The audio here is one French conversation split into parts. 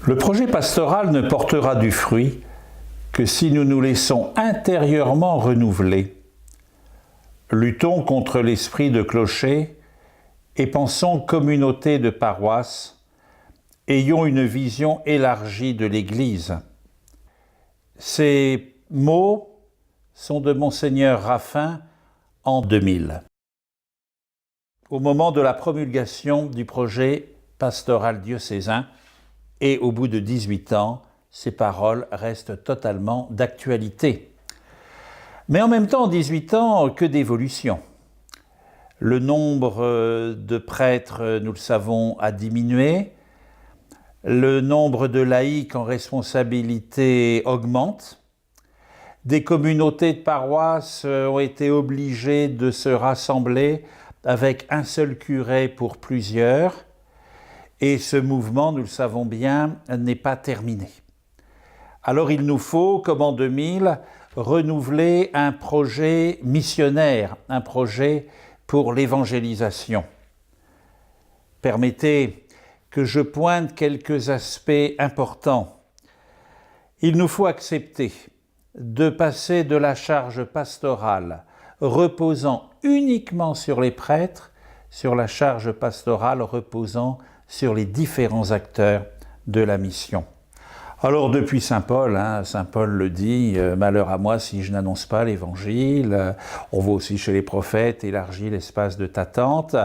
Le projet pastoral ne portera du fruit que si nous nous laissons intérieurement renouveler. Luttons contre l'esprit de clocher et pensons communauté de paroisse. Ayons une vision élargie de l'Église. Ces mots sont de Monseigneur Raffin en 2000. Au moment de la promulgation du projet pastoral diocésain et au bout de 18 ans, ces paroles restent totalement d'actualité. Mais en même temps, en 18 ans, que d'évolution. Le nombre de prêtres, nous le savons, a diminué. Le nombre de laïcs en responsabilité augmente. Des communautés de paroisses ont été obligées de se rassembler avec un seul curé pour plusieurs. Et ce mouvement, nous le savons bien, n'est pas terminé. Alors il nous faut, comme en 2000, renouveler un projet missionnaire, un projet pour l'évangélisation. Permettez que je pointe quelques aspects importants. Il nous faut accepter de passer de la charge pastorale reposant uniquement sur les prêtres, sur la charge pastorale reposant sur les différents acteurs de la mission. Alors depuis Saint Paul, Saint Paul le dit, « Malheur à moi si je n'annonce pas l'Évangile ». On voit aussi chez les prophètes, « Élargis l'espace de ta tente ».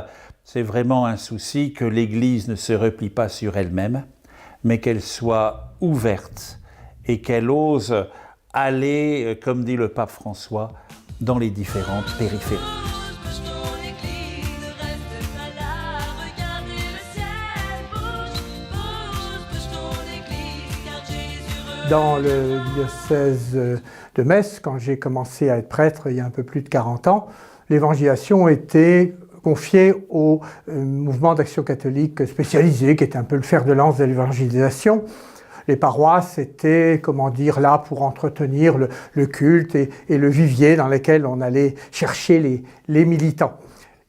C'est vraiment un souci que l'Église ne se replie pas sur elle-même, mais qu'elle soit ouverte et qu'elle ose aller, comme dit le pape François, dans les différentes périphéries. Dans le diocèse de Metz, quand j'ai commencé à être prêtre il y a un peu plus de 40 ans, l'évangélisation était confiée au mouvement d'action catholique spécialisé, qui était un peu le fer de lance de l'évangélisation. Les paroisses étaient, comment dire, là pour entretenir le culte et le vivier dans lequel on allait chercher les militants.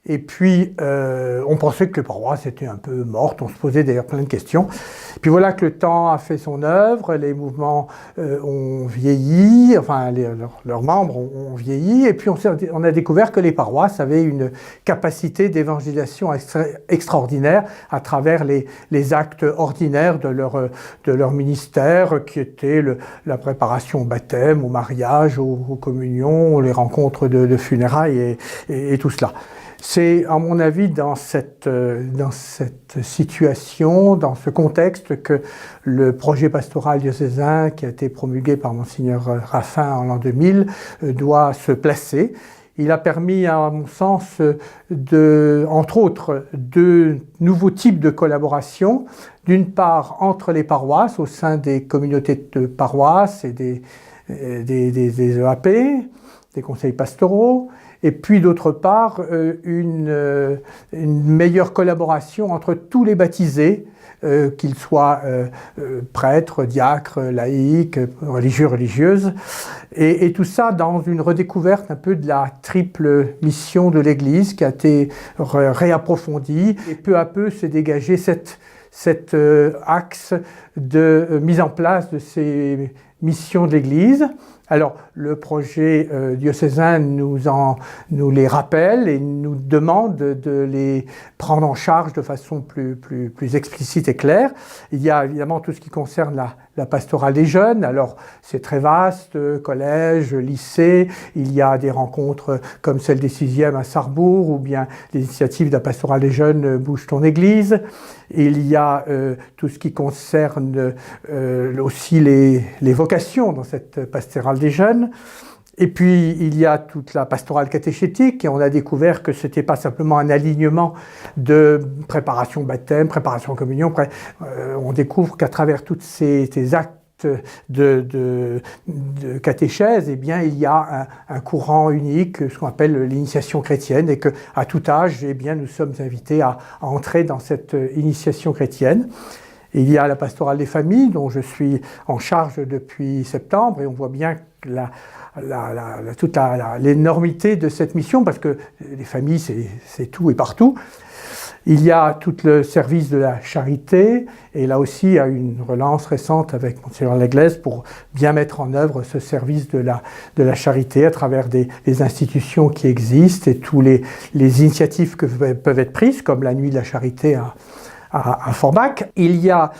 Et puis, on pensait que les paroisses étaient un peu mortes, on se posait d'ailleurs plein de questions. Puis voilà que le temps a fait son œuvre, les mouvements ont vieilli, enfin leurs membres ont vieilli, et puis on a découvert que les paroisses avaient une capacité d'évangélisation extraordinaire à travers les actes ordinaires de leur ministère, qui étaient la préparation au baptême, au mariage, aux communions, les rencontres de funérailles et tout cela. C'est, à mon avis, dans cette situation, dans ce contexte, que le projet pastoral diocésain qui a été promulgué par Monseigneur Raffin en l'an 2000 doit se placer. Il a permis, à mon sens, entre autres, de nouveaux types de collaboration. D'une part, entre les paroisses, au sein des communautés de paroisses et des EAP, des conseils pastoraux. Et puis d'autre part, une meilleure collaboration entre tous les baptisés, qu'ils soient prêtres, diacres, laïcs, religieux, religieuses, et tout ça dans une redécouverte un peu de la triple mission de l'Église qui a été réapprofondie, et peu à peu s'est dégagé cet axe de mise en place de ces missions de l'Église. Alors, le projet diocésain nous les rappelle et nous demande de les prendre en charge de façon plus explicite et claire. Il y a évidemment tout ce qui concerne la pastorale des jeunes. Alors, c'est très vaste, collège, lycée. Il y a des rencontres comme celle des 6e à Sarrebourg, ou bien l'initiative de la pastorale des jeunes Bouge ton église. Il y a tout ce qui concerne aussi les vocations dans cette pastorale des jeunes. Et puis, il y a toute la pastorale catéchétique, et on a découvert que ce n'était pas simplement un alignement de préparation baptême, préparation communion. On découvre qu'à travers tous ces actes de catéchèse, eh bien, il y a un courant unique, ce qu'on appelle l'initiation chrétienne, et qu'à tout âge, eh bien, nous sommes invités à entrer dans cette initiation chrétienne. Il y a la pastorale des familles, dont je suis en charge depuis septembre, et on voit bien toute l'énormité de cette mission, parce que les familles, c'est tout et partout. Il y a tout le service de la charité, et là aussi il y a une relance récente avec Mgr Legles pour bien mettre en œuvre ce service de la charité à travers les institutions qui existent et toutes les initiatives que peuvent être prises, comme la Nuit de la Charité à Forbach. Il y a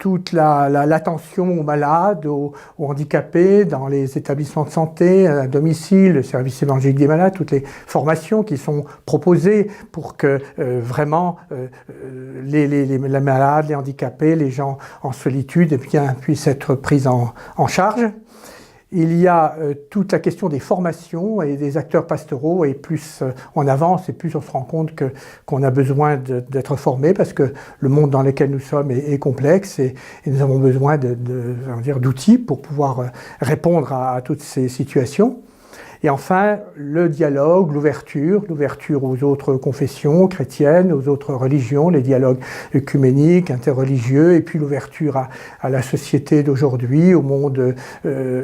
toute l'attention aux malades, aux handicapés dans les établissements de santé, à domicile, le service évangélique des malades, toutes les formations qui sont proposées pour que vraiment les malades, les handicapés, les gens en solitude eh bien, puissent être pris en charge. Il y a toute la question des formations et des acteurs pastoraux, et plus on avance et plus on se rend compte qu'on a besoin d'être formés parce que le monde dans lequel nous sommes est complexe et nous avons besoin d'outils pour pouvoir répondre à toutes ces situations. Et enfin, le dialogue, l'ouverture aux autres confessions chrétiennes, aux autres religions, les dialogues œcuméniques, interreligieux, et puis l'ouverture à la société d'aujourd'hui, au monde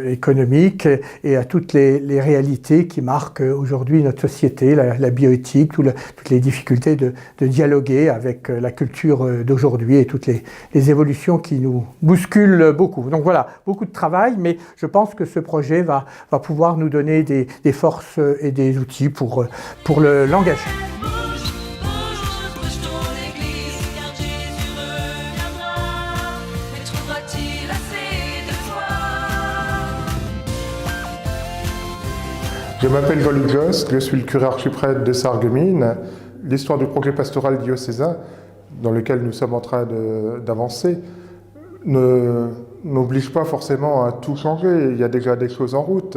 économique et à toutes les réalités qui marquent aujourd'hui notre société, la bioéthique, toutes les difficultés de dialoguer avec la culture d'aujourd'hui et toutes les évolutions qui nous bousculent beaucoup. Donc voilà, beaucoup de travail, mais je pense que ce projet va pouvoir nous donner des forces et des outils pour l'engager. Je m'appelle Jean-Luc Jost, je suis le curé archiprêtre de Sarreguemines. L'histoire du projet pastoral diocésain, dans lequel nous sommes en train d'avancer, n'oblige pas forcément à tout changer. Il y a déjà des choses en route.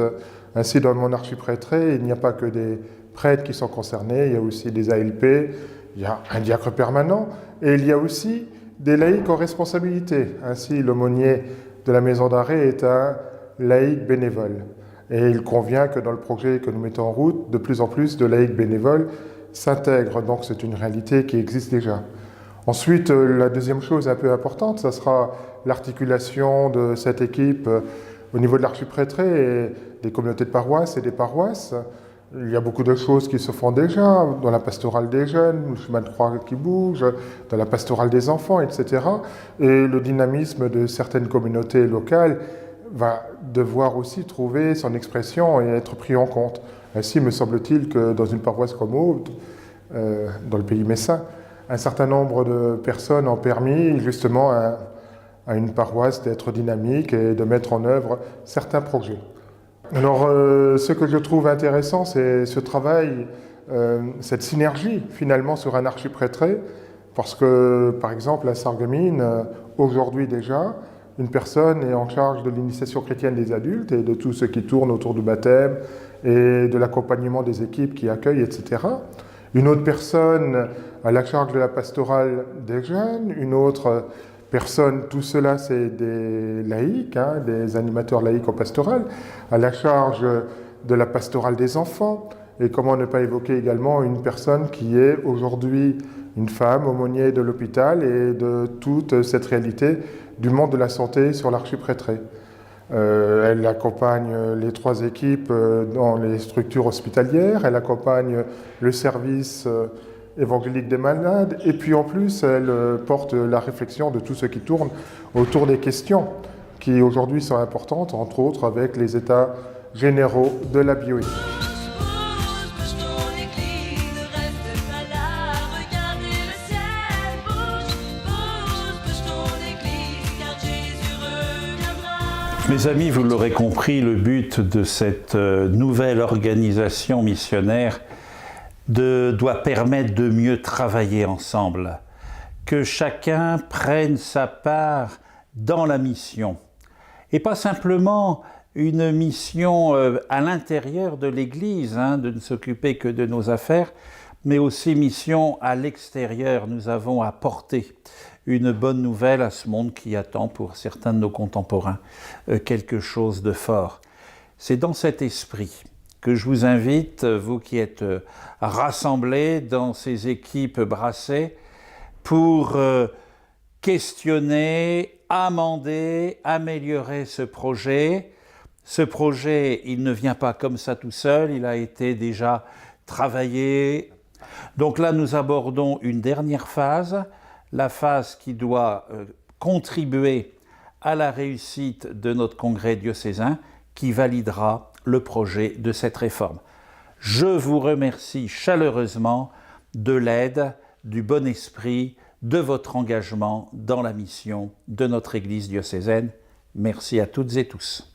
Ainsi, dans mon archiprêtrait, il n'y a pas que des prêtres qui sont concernés, il y a aussi des ALP, il y a un diacre permanent, et il y a aussi des laïcs en responsabilité. Ainsi, l'aumônier de la maison d'arrêt est un laïc bénévole. Et il convient que dans le projet que nous mettons en route, de plus en plus de laïcs bénévoles s'intègrent. Donc c'est une réalité qui existe déjà. Ensuite, la deuxième chose un peu importante, ça sera l'articulation de cette équipe au niveau de l'archiprêtrait et des communautés de paroisse et des paroisses. Il y a beaucoup de choses qui se font déjà, dans la pastorale des jeunes, le chemin de croix qui bouge, dans la pastorale des enfants, etc. Et le dynamisme de certaines communautés locales va devoir aussi trouver son expression et être pris en compte. Ainsi, me semble-t-il que dans une paroisse comme Aude, dans le pays messin, un certain nombre de personnes ont permis justement à une paroisse d'être dynamique et de mettre en œuvre certains projets. Alors, ce que je trouve intéressant, c'est ce travail, cette synergie finalement sur un archiprêtrait, parce que, par exemple, à Sarreguemines, aujourd'hui déjà, une personne est en charge de l'initiation chrétienne des adultes et de tout ce qui tourne autour du baptême et de l'accompagnement des équipes qui accueillent, etc. Une autre personne a la charge de la pastorale des jeunes, une autre personne, tout cela c'est des laïcs, des animateurs laïcs en pastorale, à la charge de la pastorale des enfants. Et comment ne pas évoquer également une personne qui est aujourd'hui une femme aumônier de l'hôpital et de toute cette réalité du monde de la santé sur l'archiprêtrait. Elle accompagne les trois équipes dans les structures hospitalières, elle accompagne le service évangélique des malades, et puis en plus, elle porte la réflexion de tout ce qui tourne autour des questions qui aujourd'hui sont importantes, entre autres avec les états généraux de la bioéthique. Mes amis, vous l'aurez compris, le but de cette nouvelle organisation missionnaire doit permettre de mieux travailler ensemble, que chacun prenne sa part dans la mission. Et pas simplement une mission à l'intérieur de l'Église, de ne s'occuper que de nos affaires, mais aussi mission à l'extérieur. Nous avons à porter une bonne nouvelle à ce monde qui attend pour certains de nos contemporains quelque chose de fort. C'est dans cet esprit que je vous invite, vous qui êtes rassemblés dans ces équipes brassées, pour questionner, amender, améliorer ce projet. Ce projet, il ne vient pas comme ça tout seul, il a été déjà travaillé, Donc là, nous abordons une dernière phase, la phase qui doit contribuer à la réussite de notre congrès diocésain qui validera le projet de cette réforme. Je vous remercie chaleureusement de l'aide, du bon esprit, de votre engagement dans la mission de notre Église diocésaine. Merci à toutes et tous.